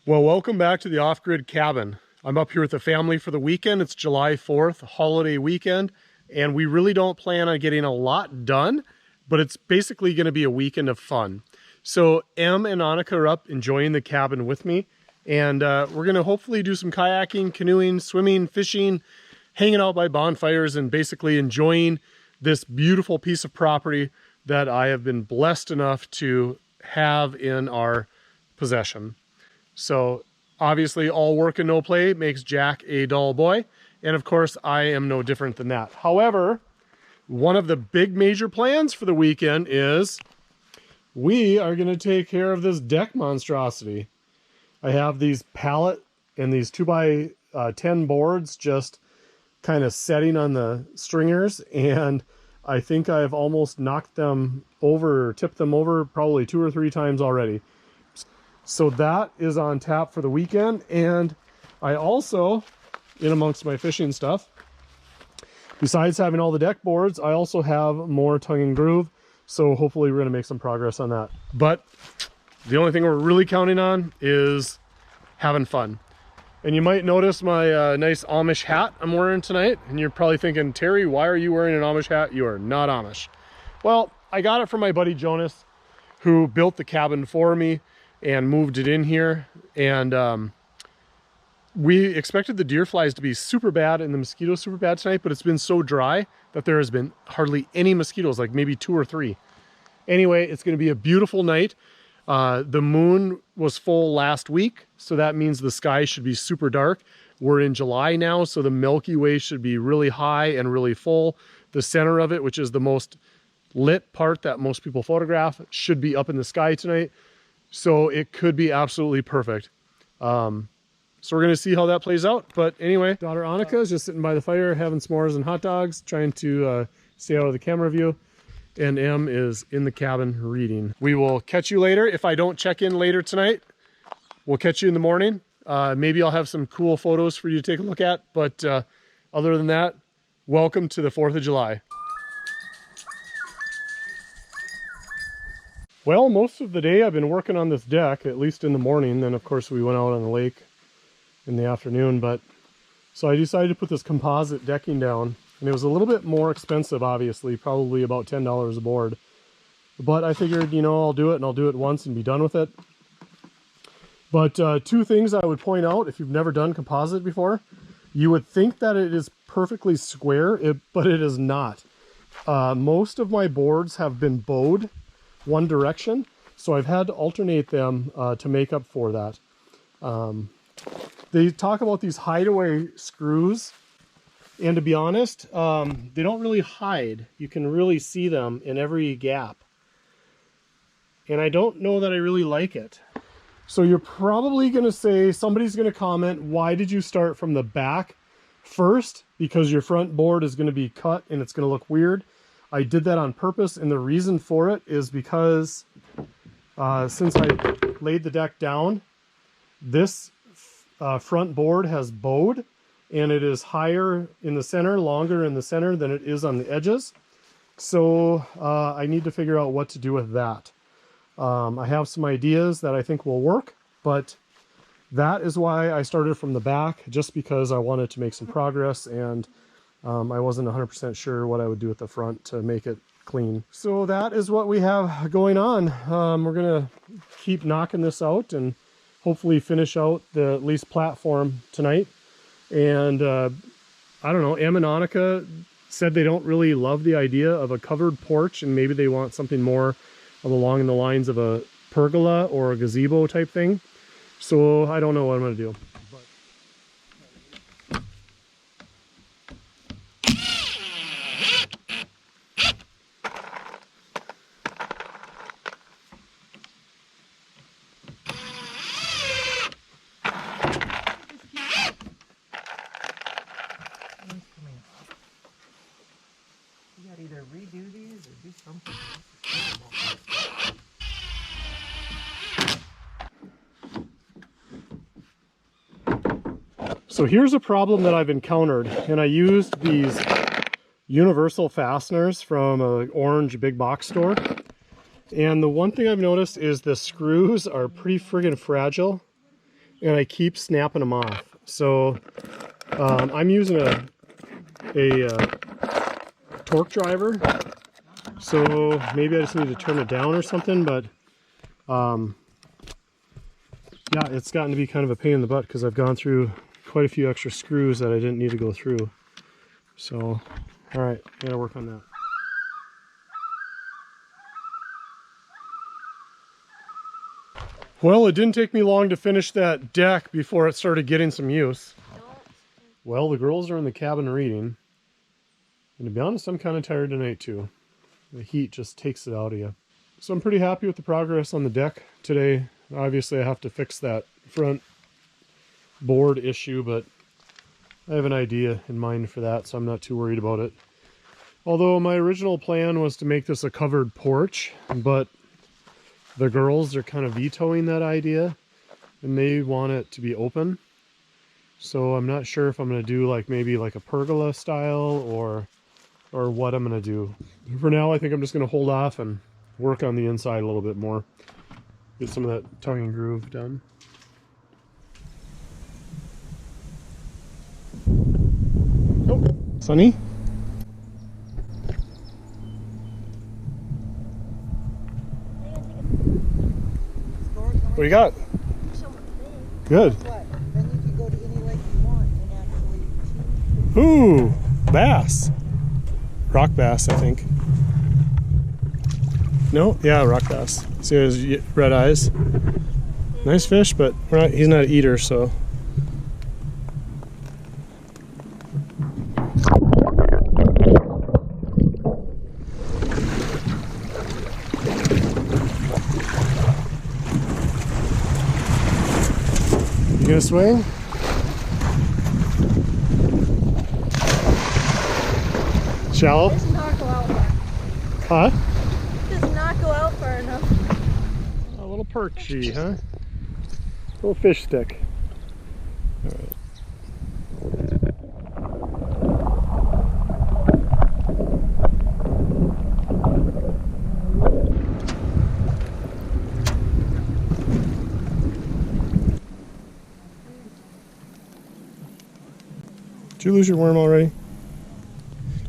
Well, welcome back to the off-grid cabin. I'm up here with the family for the weekend. It's July 4th, holiday weekend, and we really don't plan on getting a lot done, but it's basically going to be a weekend of fun. So Em and Annika are up enjoying the cabin with me, and we're going to hopefully do some kayaking, canoeing, swimming, fishing, hanging out by bonfires, and basically enjoying this beautiful piece of property that I have been blessed enough to have in our possession. So obviously all work and no play makes Jack a dull boy. And of course I am no different than that. However, one of the big major plans for the weekend is we are going to take care of this deck monstrosity. I have these pallet and these 2x10 boards just kind of setting on the stringers, and I think I've almost knocked them over, tipped them over probably 2 or 3 times already. So that is on tap for the weekend. And I also, in amongst my fishing stuff, besides having all the deck boards, I also have more tongue and groove. So hopefully we're going to make some progress on that. But the only thing we're really counting on is having fun. And you might notice my nice Amish hat I'm wearing tonight. And you're probably thinking, Terry, why are you wearing an Amish hat? You are not Amish. Well, I got it from my buddy Jonas, who built the cabin for me and moved it in here. And we expected the deer flies to be super bad and the mosquitoes super bad tonight, but it's been so dry that there has been hardly any mosquitoes, like maybe 2 or 3. Anyway, it's going to be a beautiful night. The moon was full last week, so that means the sky should be super dark. We're in July now, so the Milky Way should be really high and really full. The center of it, which is the most lit part that most people photograph, should be up in the sky tonight. So it could be absolutely perfect. So we're going to see how that plays out. But anyway, daughter Annika is just sitting by the fire having s'mores and hot dogs, trying to stay out of the camera view. And Em is in the cabin reading. We will catch you later. If I don't check in later tonight, we'll catch you in the morning. Maybe I'll have some cool photos for you to take a look at. But other than that, welcome to the 4th of July. Well, most of the day I've been working on this deck, at least in the morning. Then, of course, we went out on the lake in the afternoon. But so I decided to put this composite decking down. And it was a little bit more expensive, obviously, probably about $10 a board. But I figured, you know, I'll do it, and I'll do it once and be done with it. But 2 things I would point out, if you've never done composite before, you would think that it is perfectly square, but it is not. Most of my boards have been bowed one direction, so I've had to alternate them to make up for that. They talk about these hideaway screws, and to be honest, they don't really hide. You can really see them in every gap, and I don't know that I really like it. So you're probably going to say, somebody's going to comment, why did you start from the back first? Because your front board is going to be cut and it's going to look weird. I did that on purpose, and the reason for it is because since I laid the deck down, this front board has bowed, and it is higher in the center, longer in the center than it is on the edges. So I need to figure out what to do with that. I have some ideas that I think will work, but that is why I started from the back, just because I wanted to make some progress, and I wasn't 100% sure what I would do at the front to make it clean. So that is what we have going on. We're gonna keep knocking this out and hopefully finish out the at least platform tonight. And I don't know, Em and Annika said they don't really love the idea of a covered porch, and maybe they want something more along the lines of a pergola or a gazebo type thing. So I don't know what I'm going to do. You gotta either redo these or do something. So here's a problem that I've encountered, and I used these universal fasteners from an orange big box store. And the one thing I've noticed is the screws are pretty friggin' fragile. and I keep snapping them off. So I'm using a torque driver, so maybe I just need to turn it down or something, but yeah, it's gotten to be kind of a pain in the butt because I've gone through quite a few extra screws that I didn't need to go through. So, all right, gotta work on that. Well, it didn't take me long to finish that deck before it started getting some use. Well, the girls are in the cabin reading. And to be honest, I'm kind of tired tonight too. The heat just takes it out of you. So I'm pretty happy with the progress on the deck today. Obviously, I have to fix that front board issue, but I have an idea in mind for that, so I'm not too worried about it. Although my original plan was to make this a covered porch, but the girls are kind of vetoing that idea, and they want it to be open. So I'm not sure if I'm going to do like maybe like a pergola style or what I'm going to do. For now, I think I'm just going to hold off and work on the inside a little bit more. Get some of that tongue and groove done. Oh, Sunny? What do you got? Good. What? Then you can go to any lake you want and actually Ooh, bass. Rock bass, I think. No? Yeah, rock bass. See his red eyes? Nice fish, but he's not an eater, so. You gonna swing? Shallow? Does not go out far. Huh? Does not go out far enough. A little perchy, huh? Little fish stick. All right. Did you lose your worm already?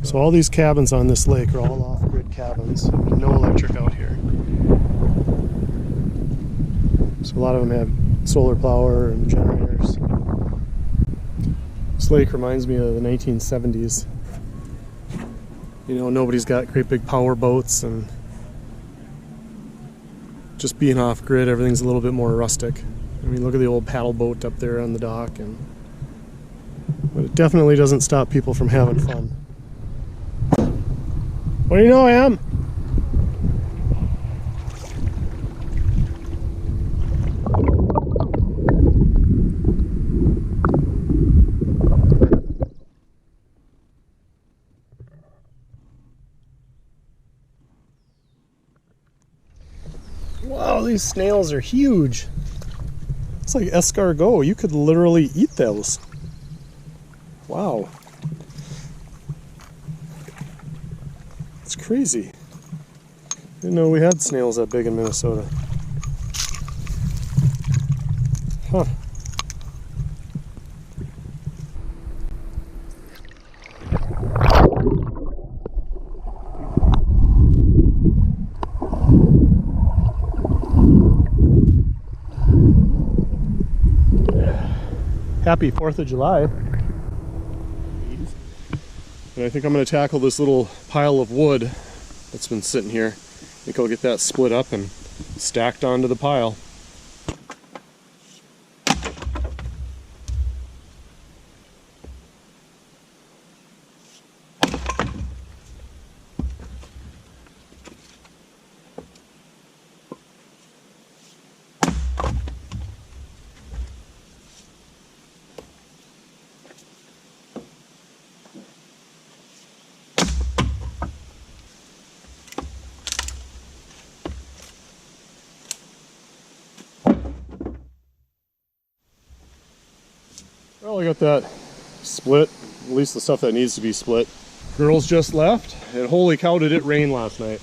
So all these cabins on this lake are all off-grid cabins. No electric out here. So a lot of them have solar power and generators. This lake reminds me of the 1970s. You know, nobody's got great big power boats, and just being off-grid, everything's a little bit more rustic. I mean, look at the old paddle boat up there on the dock, but it definitely doesn't stop people from having fun. What do you know, Am? Wow, these snails are huge. It's like escargot. You could literally eat those. Wow. It's crazy. Didn't know we had snails that big in Minnesota. Huh. Happy 4th of July. And I think I'm going to tackle this little pile of wood that's been sitting here. I think I'll get that split up and stacked onto the pile. Well, I got that split, at least the stuff that needs to be split. Girls just left, and holy cow did it rain last night.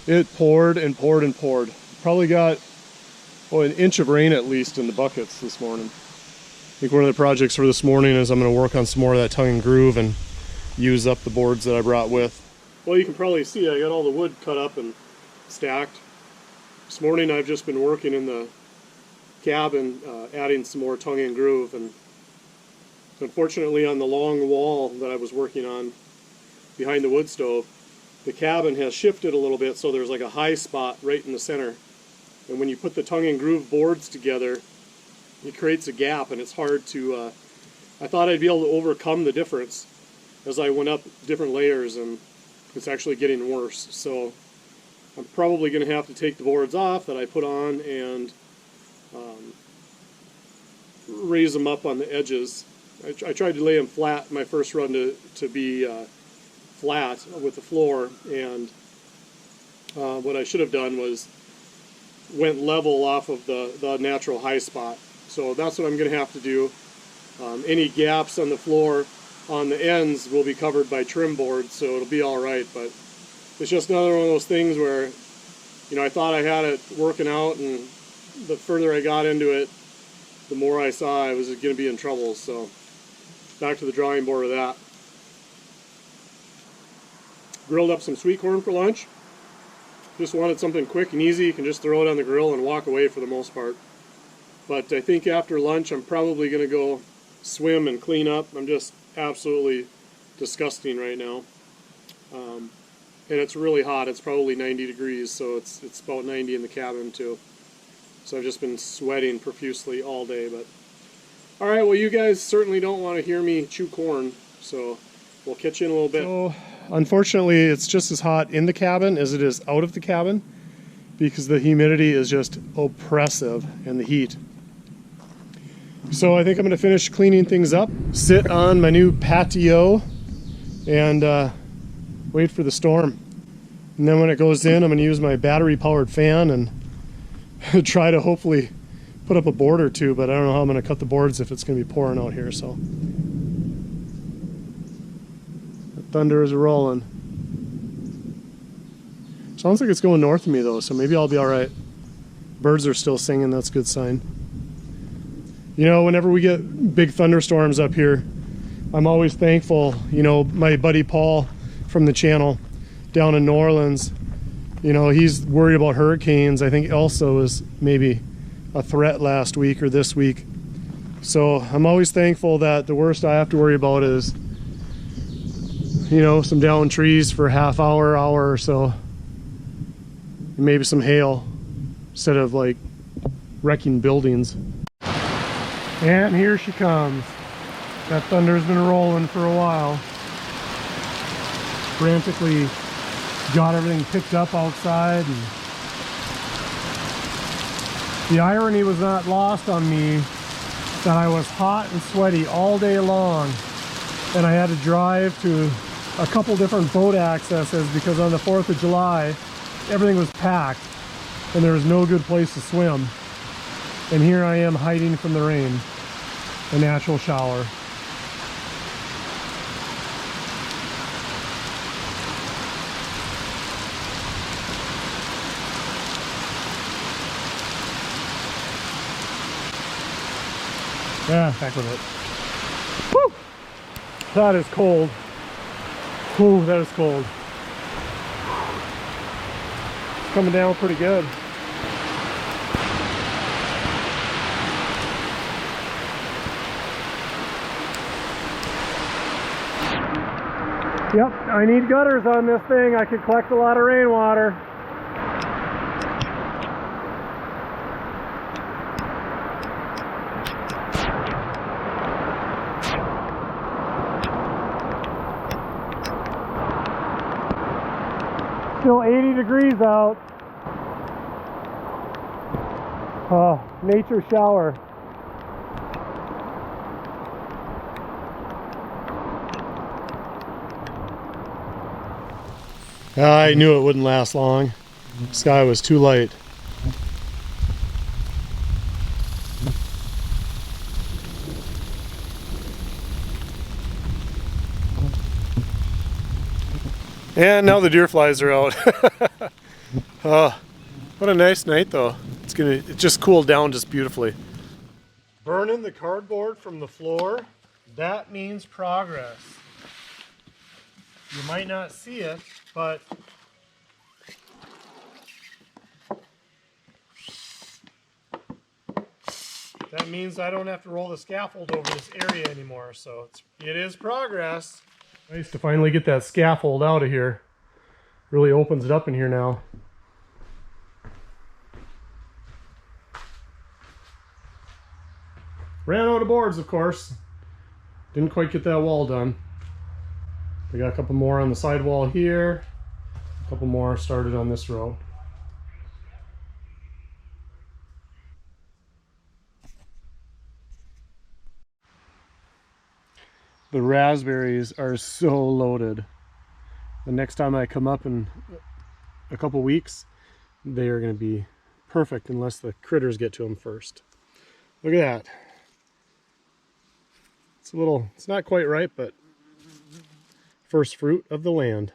It poured and poured and poured. Probably got oh, an inch of rain at least in the buckets this morning. I think one of the projects for this morning is I'm going to work on some more of that tongue and groove and use up the boards that I brought with. Well, you can probably see I got all the wood cut up and stacked. This morning I've just been working in the cabin, adding some more tongue and groove, and unfortunately on the long wall that I was working on behind the wood stove, the cabin has shifted a little bit, so there's like a high spot right in the center. And when you put the tongue and groove boards together, it creates a gap, and it's hard to, I thought I'd be able to overcome the difference as I went up different layers, and it's actually getting worse. So I'm probably going to have to take the boards off that I put on and raise them up on the edges. I tried to lay them flat my first run to be flat with the floor, and what I should have done was went level off of the natural high spot. So that's what I'm going to have to do. Any gaps on the floor on the ends will be covered by trim boards, so it'll be all right. But it's just another one of those things where, you know, I thought I had it working out, and the further I got into it, the more I saw I was going to be in trouble. So back to the drawing board of that. Grilled up some sweet corn for lunch. Just wanted something quick and easy. You can just throw it on the grill and walk away for the most part. But I think after lunch I'm probably going to go swim and clean up. I'm just absolutely disgusting right now. And it's really hot. It's probably 90 degrees, so it's about 90 in the cabin too. So I've just been sweating profusely all day. But all right, well, you guys certainly don't want to hear me chew corn, so we'll catch you in a little bit. So unfortunately, it's just as hot in the cabin as it is out of the cabin because the humidity is just oppressive and the heat. So I think I'm going to finish cleaning things up, sit on my new patio, and wait for the storm. And then when it goes in, I'm going to use my battery-powered fan and try to hopefully put up a board or two, but I don't know how I'm going to cut the boards if it's going to be pouring out here. So the thunder is rolling. Sounds like it's going north of me though, so maybe I'll be all right. Birds are still singing. That's a good sign. You know, whenever we get big thunderstorms up here, I'm always thankful. You know, my buddy Paul from the channel down in New Orleans, you know, he's worried about hurricanes. I think Elsa was maybe a threat last week or this week. So I'm always thankful that the worst I have to worry about is, you know, some downed trees for a half hour or so. And maybe some hail instead of like wrecking buildings. And here she comes. That thunder's been rolling for a while. Frantically got everything picked up outside, and the irony was not lost on me that I was hot and sweaty all day long, and I had to drive to a couple different boat accesses because on the 4th of July everything was packed and there was no good place to swim. And here I am hiding from the rain, a natural shower. Yeah, heck with it. Woo! That is cold. Whew, that is cold. It's coming down pretty good. Yep, I need gutters on this thing. I could collect a lot of rainwater. Still 80 degrees out. Oh, nature shower. I knew it wouldn't last long. The sky was too light. And now the deer flies are out. Oh, what a nice night though. It just cooled down just beautifully. Burning the cardboard from the floor, that means progress. You might not see it, but that means I don't have to roll the scaffold over this area anymore, so it is progress. Nice to finally get that scaffold out of here. Really opens it up in here now. Ran out of boards, of course. Didn't quite get that wall done. We got a couple more on the side wall here. A couple more started on this row. The raspberries are so loaded. The next time I come up in a couple weeks, they are going to be perfect unless the critters get to them first. Look at that. It's not quite ripe, but first fruit of the land.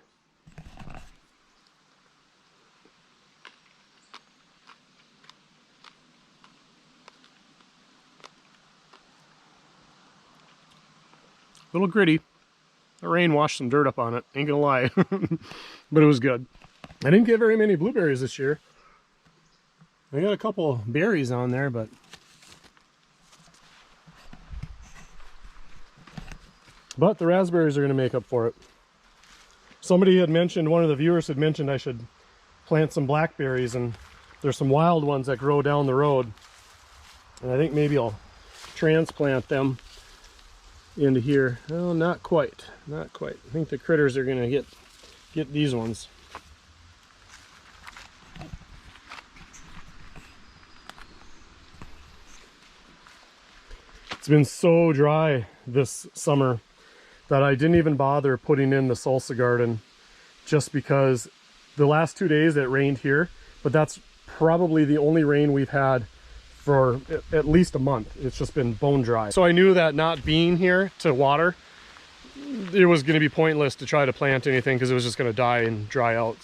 A little gritty. The rain washed some dirt up on it, ain't gonna lie. But it was good. I didn't get very many blueberries this year. I got a couple berries on there, but the raspberries are gonna make up for it. Somebody had mentioned, one of the viewers had mentioned I should plant some blackberries, and there's some wild ones that grow down the road. And I think maybe I'll transplant them into here. Oh, not quite. Not quite. I think the critters are gonna get these ones. It's been so dry this summer that I didn't even bother putting in the salsa garden, just because the last 2 days it rained here, but that's probably the only rain we've had for at least a month. It's just been bone dry. So I knew that not being here to water, it was going to be pointless to try to plant anything because it was just going to die and dry out.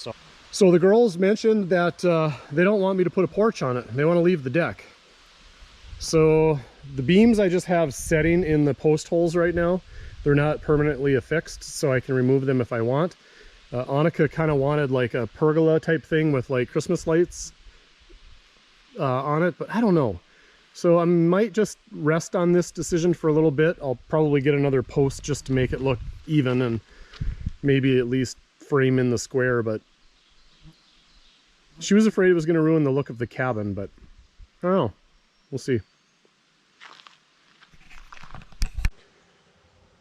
So the girls mentioned that they don't want me to put a porch on it. They want to leave the deck. So the beams I just have setting in the post holes right now. They're not permanently affixed, so I can remove them if I want. Annika kind of wanted like a pergola type thing with like Christmas lights on it, but I don't know. So I might just rest on this decision for a little bit. I'll probably get another post just to make it look even and maybe at least frame in the square, but she was afraid it was going to ruin the look of the cabin, but I don't know. We'll see.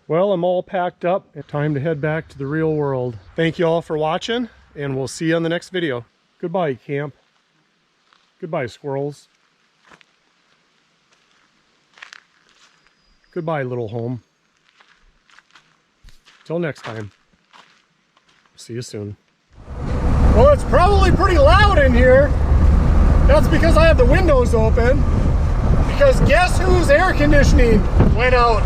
Well, I'm all packed up. Time to head back to the real world. Thank you all for watching, and we'll see you on the next video. Goodbye, camp. Goodbye, squirrels. Goodbye, little home. Till next time. See you soon. Well, it's probably pretty loud in here. That's because I have the windows open. Because guess whose air conditioning went out?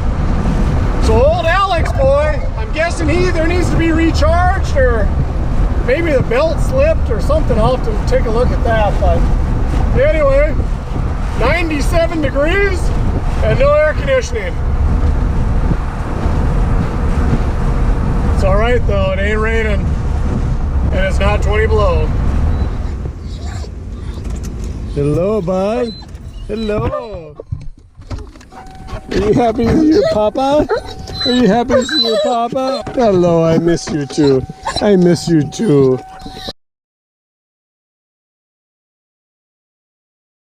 So old Alex boy, I'm guessing he either needs to be recharged or maybe the belt slipped or something. I'll have to take a look at that. But anyway, 97 degrees and no air conditioning. It's all right though, it ain't raining and it's not 20 below. Hello, bud. Hello. Are you happy to see your papa? Are you happy to see your papa? Hello, I miss you too. I miss you too.